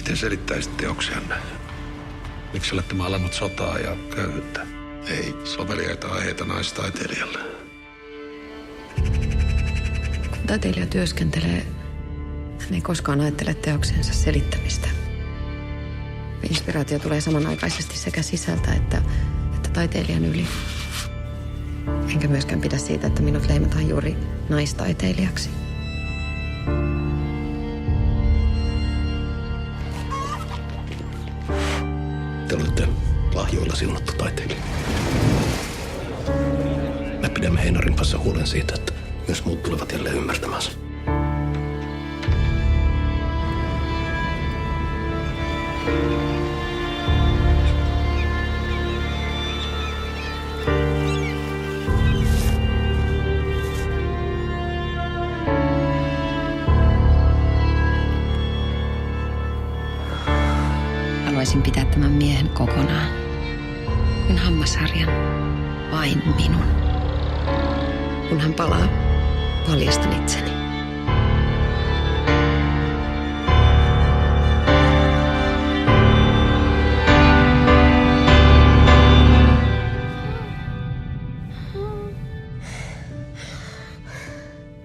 Miten selittäisit teoksianne? Miksi olette maalannut sotaa ja köyhyyttä? Ei soveliaita aiheita naistaiteilijalle. Kun taiteilija työskentelee, hän ei koskaan ajattele teoksensa selittämistä. Inspiraatio tulee samanaikaisesti sekä sisältä että taiteilijan yli. Enkä myöskään pidä siitä, että minut leimataan juuri naistaiteilijaksi. Te olette lahjoilla siunattu taiteilija. Me pidämme Heinarin kanssa huolen siitä, että myös muut tulevat jälleen ymmärtämään sen. Haluaisin pitää tämän miehen kokonaan, kuin hammasharjan, vain minun. Kun hän palaa, paljastan itseni.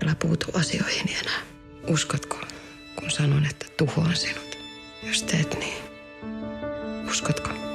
Älä puutu asioihin enää. Uskotko, kun sanon, että tuhoan sinut, jos teet niin? Uskotko?